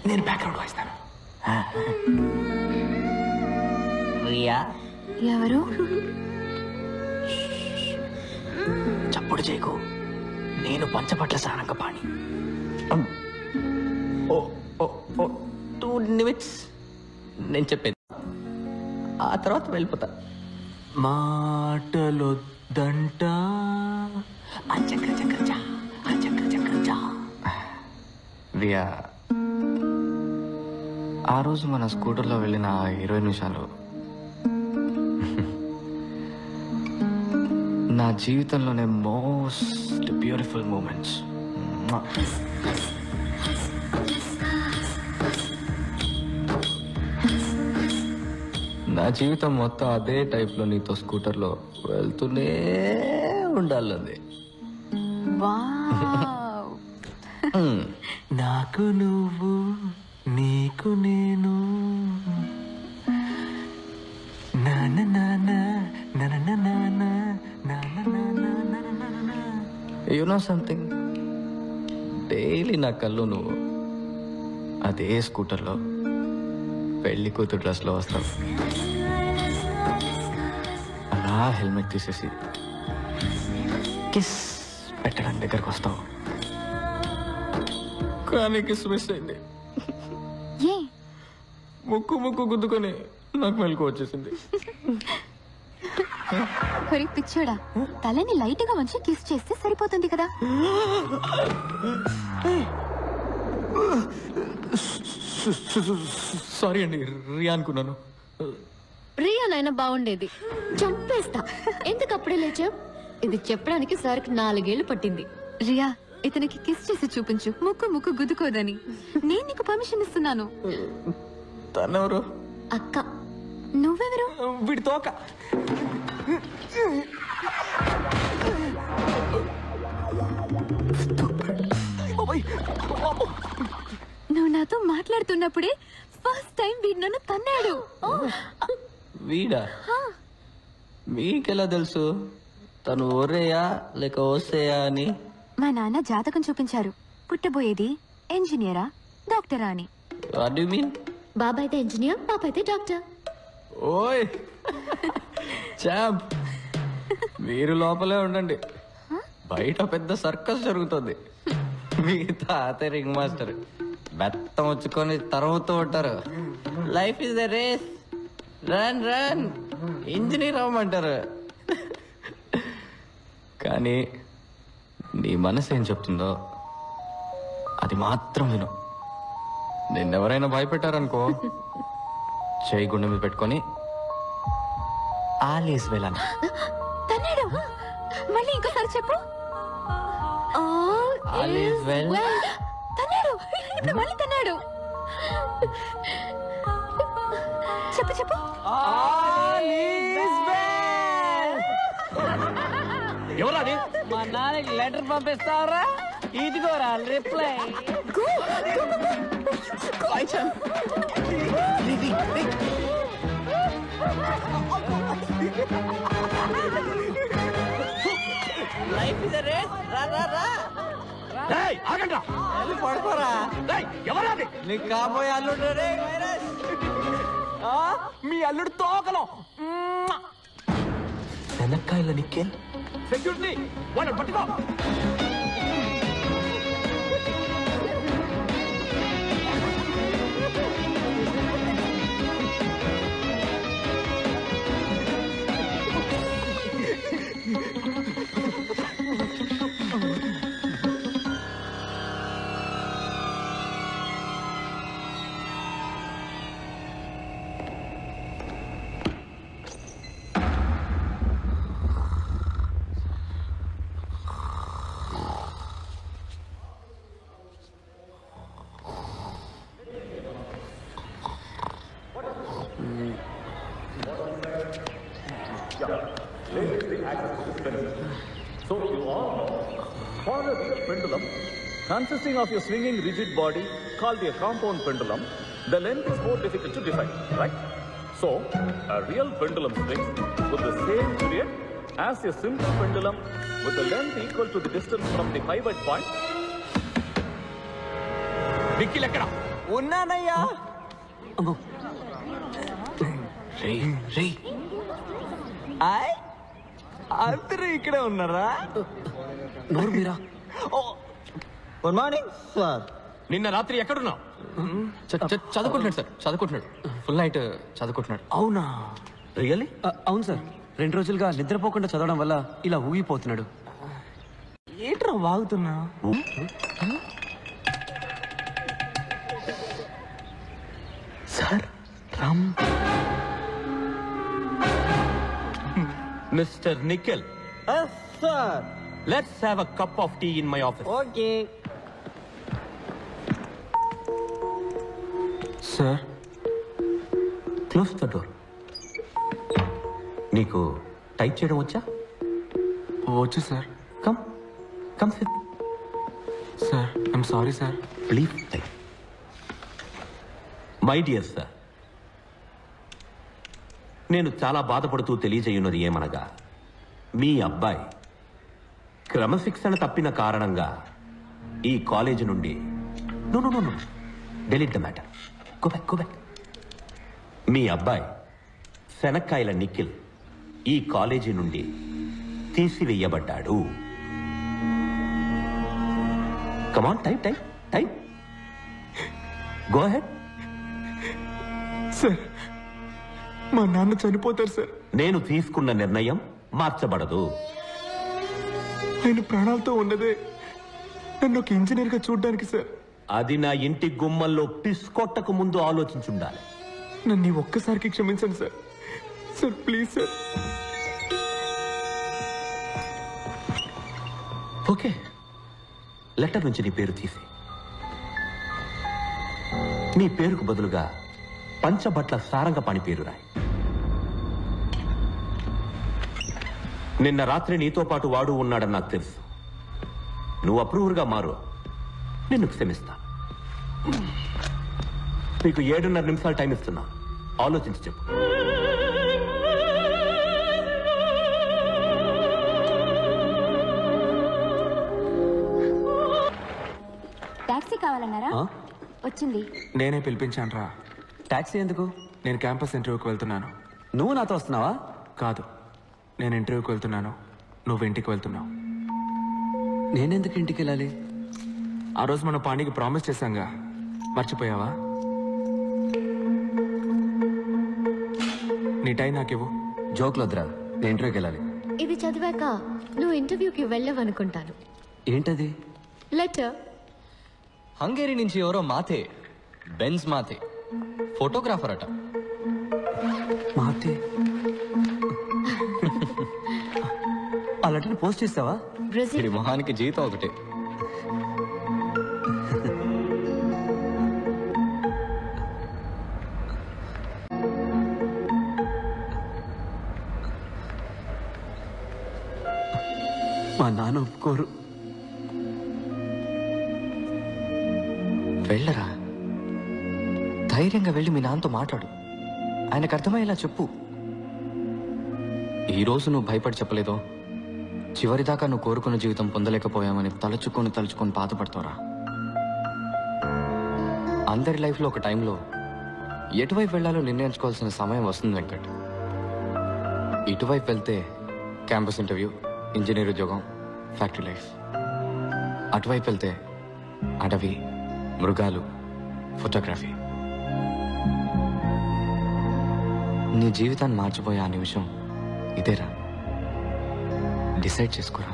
నేను బ్యాక్గ్రౌండ్ వాయిస్తాను. రియా ఎవరు? చప్పుడు చేయకు. నేను పంచపట్ల సారంగపాణి. 2 నిమిట్స్ నేను చెప్పేది, ఆ తర్వాత వెళ్ళిపోతా. మాటలొద్దంట రియా, ఆ రోజు మన స్కూటర్లో వెళ్ళిన 20 నిమిషాలు నా జీవితంలోనే మోస్ట్ బ్యూటిఫుల్ మూమెంట్స్. నా జీవితం మొత్తం అదే టైప్లో నీతో స్కూటర్లో వెళ్తూనే ఉండాలి. నాకు నువ్వు, నీకు నేను. యు నో సంథింగ్, డైలీ నా కళ్ళు నువ్వు అదే స్కూటర్లో పెళ్లి కూతురు డ్రెస్లో వస్తావు. అలా హెల్మెట్ తీసేసి కిస్ పెట్టడానికి దగ్గరకు వస్తావు. కానీ కిస్ మిస్ అయింది. ముక్కు గుద్దుకొని నాకు మెలకు వచ్చేసింది. పిచ్చోడా, తలని లైట్ గా వంచి కిస్ చేస్తే సరిపోతుంది కదా. సారీ అండి, రియా అనుకున్నాను. రియానైనా బాగుండేది. చంపేస్తా. ఎందుకు అప్పుడే లేచావు? ఇది చెప్పడానికి సార్కి 4 ఏళ్లు పట్టింది. రియా, ఇతనికి కిస్ చేసి చూపించు, ముక్కు గుద్దుకోదని. నేను నీకు పర్మిషన్ ఇస్తున్నాను. తనెవరు? అక్క. నువ్వెవరు? వీడి తోక. నువ్వు నాతో మాట్లాడుతున్నప్పుడే ఫస్ట్ టైం వీడు నన్ను తన్నాడు. వీడా? మీకెలా తెలుసు తను ఓరేయా లేక ఓసేయా అని? మా నాన్న జాతకం చూపించారు. పుట్టబోయేది ఇంజనీరా డాక్టరా అని. What do you mean? బాబాయ్ అయితే ఇంజనీర్, పాప అయితే డాక్టర్. ఓయ్ చాంప్, మీరు లోపలే ఉండండి, బయట పెద్ద సర్కస్ జరుగుతుంది. మీ తాత రింగ్ మాస్టర్ బెత్తం వచ్చుకొని తరుముతూ ఉంటారు. Life is the race, run run, engineer అవ్వమంటారు. కానీ నీ మనసు ఏం చెప్తుందో అది మాత్రం విను. నిన్నెవరైనా భయపెట్టారనుకో, చేయి గుండె మీద పెట్టుకొని ఆలీస్ వెళ్ళాను. తన్నాడు. మళ్ళీ ఇంకోసారి చెప్పు. తన్నాడు. ఇప్పుడు మళ్ళీ తన్నాడు. చెప్పు. ఎవరాది? మా నాన్నకి లెటర్ పంపిస్తావరా? ఇదిగోరా reply. Life is a race. పడుకోరా. ఎవరాది? నీకు కాబోయే అల్లుడు. మీ అల్లుడు తోకలో శనక్కాయల నిక్కేల్. సెక్యూరిటీ వాళ్ళని పట్టుకో. So you all know, for a real pendulum consisting of a swinging rigid body called a compound pendulum, the length is more difficult to define, right? So a real pendulum swings with the same period as a simple pendulum with the length equal to the distance from the pivot point Nikhil ఎక్కడ? ఉన్నానయ్యా. అందరూ ఇక్కడే ఉన్నారా? నోరు మీరా. Good morning sir. నిన్న రాత్రి ఎక్కడున్నావు? చదువుకుంటున్నాడు సార్, చదువుకుంటున్నాడు. ఫుల్ నైట్ చదువుకుంటున్నాడు. అవునా? రియల్లీ? అవును సార్. 2 రోజులుగా నిద్రపోకుండా చదవడం వల్ల ఇలా ఊగిపోతున్నాడు. ఏంట్రా వాగుతున్నా? Sir Ram. Mister Nikhil, sir. Let's have a cup of tea in my office. Okay sir. Close the door. నీకు టైప్ చేయడం వచ్చా? వచ్చు sir. Come come sit. Sir I'm sorry sir. Please type. My dear sir, నేను చాలా బాధపడుతూ తెలియజేయున్నది ఏమనగా, మీ అబ్బాయి క్రమశిక్షణ తప్పిన కారణంగా ఈ కాలేజీ నుండి no delete the matter. Go back. మీ అబ్బాయి శనక్కాయల నిఖిల్ ఈ కాలేజీ నుండి తీసివేయబడ్డాడు. Come on type. Go ahead. Sir మా నాన్న చనిపోతారు సార్. నేను తీసుకున్న నిర్ణయం మార్చబడదు. ఆయన ప్రాణాలతో ఉన్నదే నన్ను ఒక ఇంజనీర్గా చూడడానికి సార్. అది నా ఇంటి గుమ్మల్లో పిస్కొట్టకు ముందు ఆలోచించుండాలి. నన్ను ఒక్కసారికి క్షమించండి sir. Sir please sir. Okay, letter నుంచి నీ పేరు తీసి నీ పేరుకు బదులుగా పంచబట్ల సారంగపాణి పేరు రాయి. నిన్న రాత్రి నీతో పాటు వాడు ఉన్నాడని నాకు తెలుసు. నువ్వు అప్రూవర్గా మారు, నిన్ను క్షమిస్తా. నీకు 7.5 నిమిషాలు టైం ఇస్తున్నా, ఆలోచించి చెప్పు. టాక్సీ కావాలన్నారా? వచ్చింది. నేనే పిలిపించాను రా. టాక్సీ ఎందుకు? నేను క్యాంపస్ ఇంటర్వ్యూకి వెళ్తున్నాను. నువ్వు నాతో వస్తున్నావా? కాదు, నేను ఇంటర్వ్యూకి వెళ్తున్నాను, నువ్వు ఇంటికి వెళ్తున్నావు. నేనెందుకు ఇంటికి వెళ్ళాలి? ఆ రోజు మన పాణికి ప్రామిస్ చేశాంగా, మర్చిపోయావా? నీ టైం నాకివ్వు. జోక్లు వద్దురా, నేను ఇంటర్వ్యూకి వెళ్ళాలి. ఇది చదివాక నువ్వు ఇంటర్వ్యూకి వెళ్ళవనుకుంటాను. ఏంటది? లెటర్. హంగేరీ నుంచి ఎవరో మాతే, బెన్స్ మాతే, ఫోటోగ్రాఫర్ అట. మాతే ఆ లెటర్ పోస్ట్ చేస్తావా? బ్రెజిల్. ఇది మొహానికి జీతం ఒకటే. మా నాన్న ఒప్పుకోరు. వెళ్ళరా, ధైర్యంగా వెళ్ళి మీ నాన్నతో మాట్లాడు. ఆయనకు అర్థమయ్యేలా చెప్పు. ఈరోజు నువ్వు భయపడి చెప్పలేదో, చివరిదాకా నువ్వు కోరుకున్న జీవితం పొందలేకపోయామని తలుచుకొని బాధపడతావురా. అందరి లైఫ్లో ఒక టైంలో ఎటువైపు వెళ్ళాలో నిర్ణయించుకోవాల్సిన సమయం వస్తుంది వెంకట్. ఇటువైపు వెళ్తే క్యాంపస్ ఇంటర్వ్యూ, ఇంజనీర్ ఉద్యోగం, ఫ్యాక్టరీ లైఫ్. అటువైపు వెళ్తే అడవి, మృగాలు, ఫోటోగ్రఫీ. నీ జీవితాన్ని మార్చిపోయే ఆ నిమిషం ఇదేరా. డిసైడ్ చేసుకోరా.